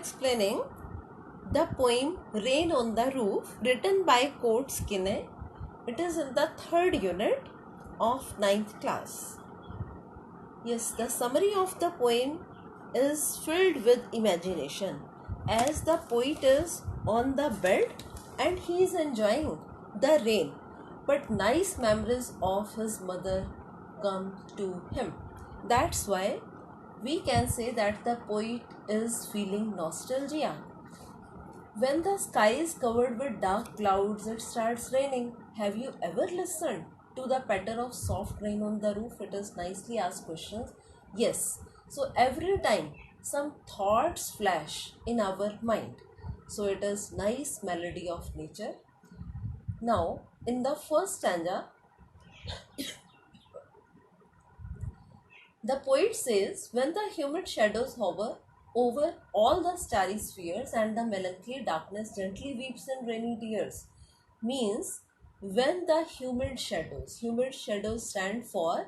explaining the poem Rain on the Roof, written by Court Skinner. It is in the third unit of 9th class. Yes, the summary of the poem is filled with imagination, as the poet is on the bed and he is enjoying the rain, but nice memories of his mother come to him. That's why we can say that the poet is feeling nostalgia. When the sky is covered with dark clouds, it starts raining. Have you ever listened to the patter of soft rain on the roof? It is nicely asked questions. Yes. So every time some thoughts flash in our mind. So it is nice melody of nature. Now in the first stanza, the poet says, when the humid shadows hover over all the starry spheres and the melancholy darkness gently weeps in rainy tears, means when the humid shadows stand for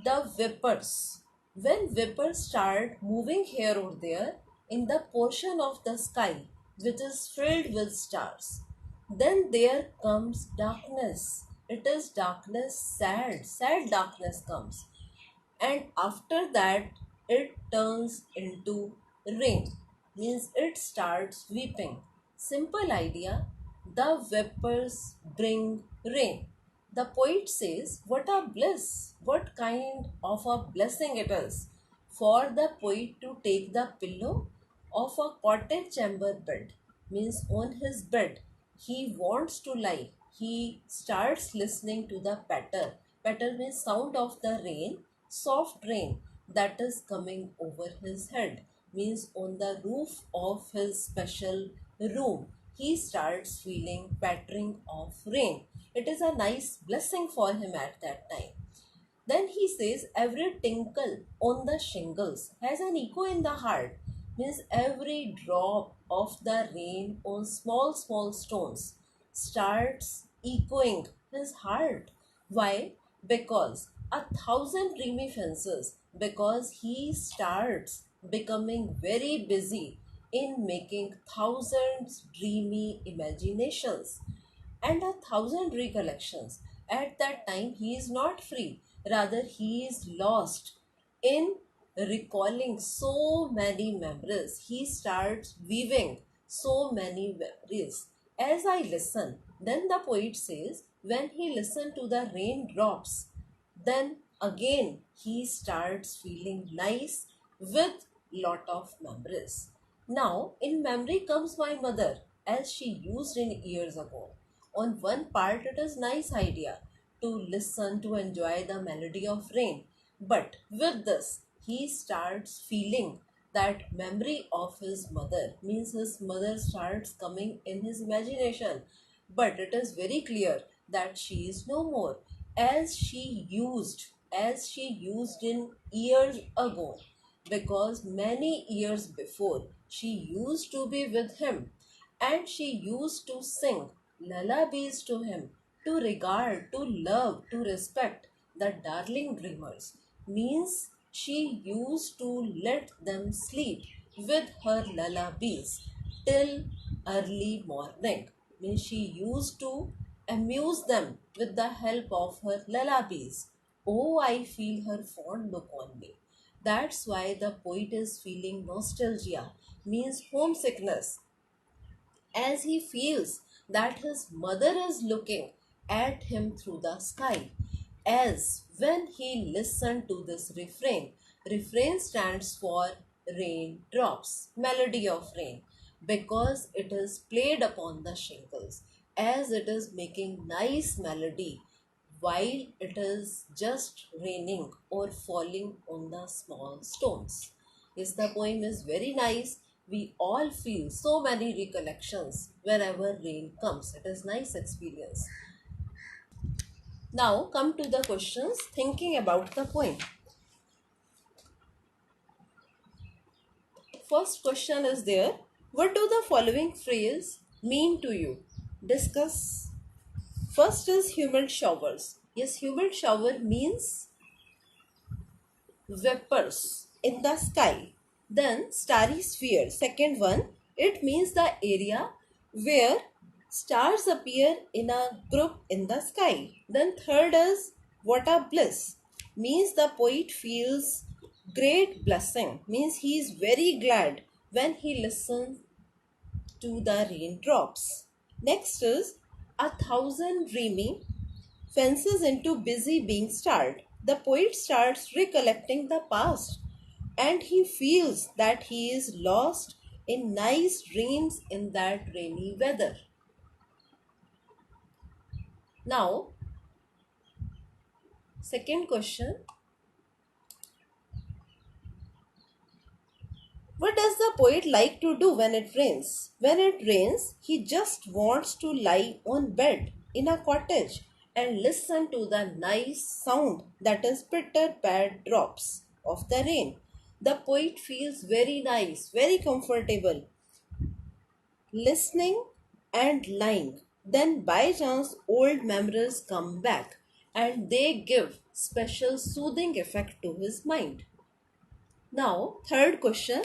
the vapors. When vapors start moving here or there in the portion of the sky which is filled with stars, then there comes darkness. It is darkness, sad darkness comes, and after that it turns into rain, means it starts weeping. Simple idea. The vapors bring rain. The poet says, what a bliss, what kind of a blessing it is for the poet to take the pillow of a cottage chamber bed, means on his bed he wants to lie. He starts listening to the patter means sound of the rain, soft rain that is coming over his head, means on the roof of his special room he starts feeling pattering of rain. It is a nice blessing for him at that time. Then he says, every tinkle on the shingles has an echo in the heart, means every drop of the rain on small stones starts echoing his heart. Why? Because a thousand dreamy fences, because he starts becoming very busy in making thousands dreamy imaginations and a thousand recollections. At that time, he is not free, rather, he is lost in recalling so many memories. He starts weaving so many memories. As I listen, then the poet says, when he listened to the raindrops, then again he starts feeling nice with lot of memories. Now, in memory comes my mother, as she used in years ago. On one part, it is nice idea to listen to enjoy the melody of rain, but with this, he starts feeling that memory of his mother, means his mother starts coming in his imagination. But it is very clear that she is no more, as she used in years ago, because many years before she used to be with him and she used to sing lullabies to him, to regard, to love, to respect the darling dreamers, means she used to let them sleep with her lullabies till early morning, means she used to amuse them with the help of her lullabies. Oh, I feel her fond look on me. That's why the poet is feeling nostalgia, means homesickness, as he feels that his mother is looking at him through the sky. As when he listened to this refrain stands for raindrops, melody of rain, because it is played upon the shingles, as it is making nice melody while it is just raining or falling on the small stones. Yes, the poem is very nice. We all feel so many recollections whenever rain comes. It is nice experience. Now come to the questions thinking about the poem. First question is there. What do the following phrase mean to you? Discuss. First is humid showers. Yes, humid shower means vapors in the sky. Then starry sphere, second one, it means the area where stars appear in a group in the sky. Then third is what a bliss, means the poet feels great blessing, means he is very glad when he listens to the raindrops. Next is a thousand dreaming fences into busy being starred. The poet starts recollecting the past and he feels that he is lost in nice dreams in that rainy weather. Now, second question, what does the poet like to do when it rains? When it rains, he just wants to lie on bed in a cottage and listen to the nice sound that is pitter pat drops of the rain. The poet feels very nice, very comfortable listening and lying. Then by chance old memories come back and they give special soothing effect to his mind. Now, third question,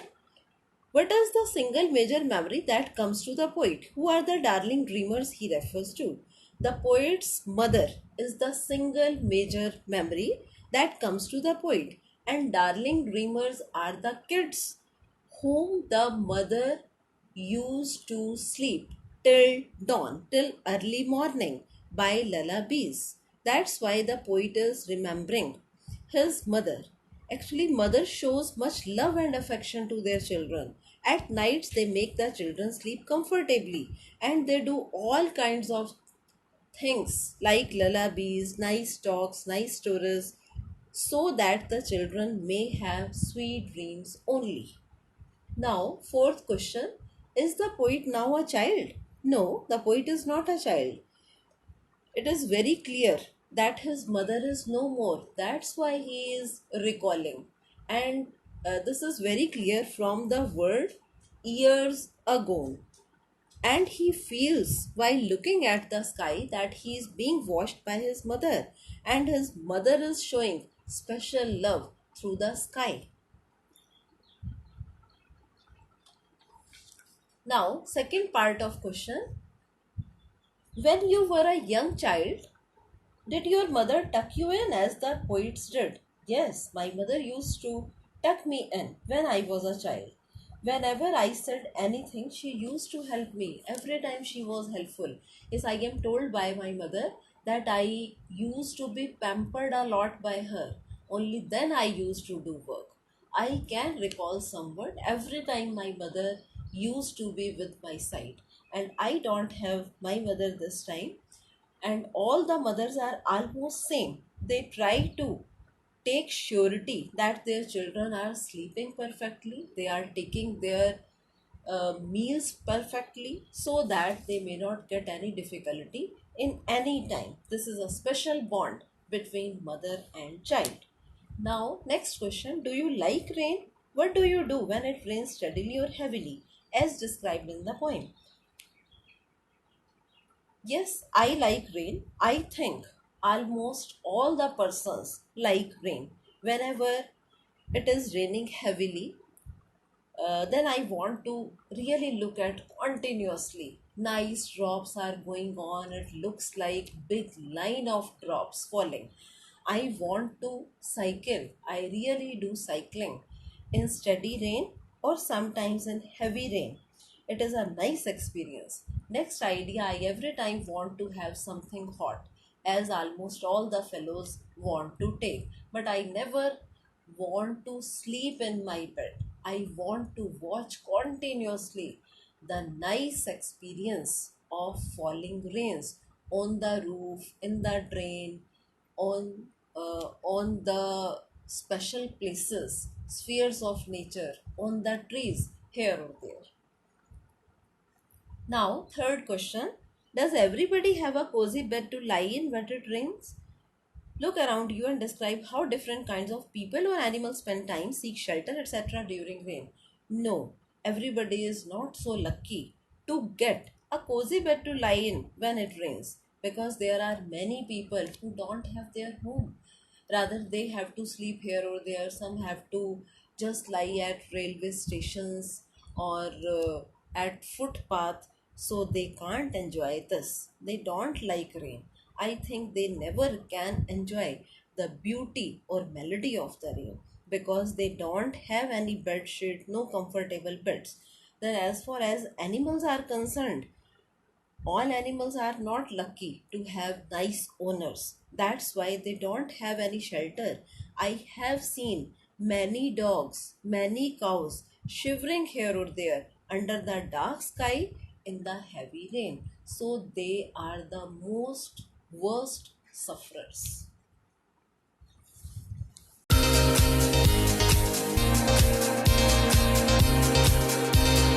what is the single major memory that comes to the poet? Who are the darling dreamers he refers to? The poet's mother is the single major memory that comes to the poet, and darling dreamers are the kids whom the mother used to sleep till dawn, till early morning by lullabies. That's why the poet is remembering his mother. Actually, mother shows much love and affection to their children. At nights, they make the children sleep comfortably and they do all kinds of things like lullabies, nice talks, nice stories, so that the children may have sweet dreams only. Now, fourth question, is the poet now a child? No, the poet is not a child. It is very clear that his mother is no more. That's why he is recalling. And this is very clear from the word years ago. And he feels while looking at the sky that he is being washed by his mother. And his mother is showing special love through the sky. Now, second part of question. When you were a young child, did your mother tuck you in as the poets did? Yes, my mother used to tuck me in when I was a child. Whenever I said anything, she used to help me. Every time she was helpful. Yes, I am told by my mother that I used to be pampered a lot by her. Only then I used to do work. I can recall somewhat every time my mother used to be with my side. And I don't have my mother this time, and all the mothers are almost same. They try to take surety that their children are sleeping perfectly, they are taking their meals perfectly, so that they may not get any difficulty in any time. This is a special bond between mother and child. Now, next question, do you like rain? What do you do when it rains steadily or heavily as described in the poem? Yes, I like rain. I think almost all the persons like rain. Whenever it is raining heavily, then I want to really look at continuously. Nice drops are going on. It looks like big line of drops falling. I want to cycle. I really do cycling in steady rain or sometimes in heavy rain. It is a nice experience. Next idea, I every time want to have something hot, as almost all the fellows want to take. But I never want to sleep in my bed. I want to watch continuously the nice experience of falling rains on the roof, in the drain, on the special places, spheres of nature, on the trees, here or there. Now, third question, does everybody have a cozy bed to lie in when it rains? Look around you and describe how different kinds of people or animals spend time, seek shelter, etc. during rain. No, everybody is not so lucky to get a cozy bed to lie in when it rains, because there are many people who don't have their home. Rather, they have to sleep here or there. Some have to just lie at railway stations or at footpath, so they can't enjoy this. They don't like rain. I think they never can enjoy the beauty or melody of the rain because they don't have any bed sheet, no comfortable beds. Then, as far as animals are concerned, all animals are not lucky to have nice owners. That's why they don't have any shelter. I have seen many dogs, many cows shivering here or there under the dark sky in the heavy rain. So they are the most worst sufferers.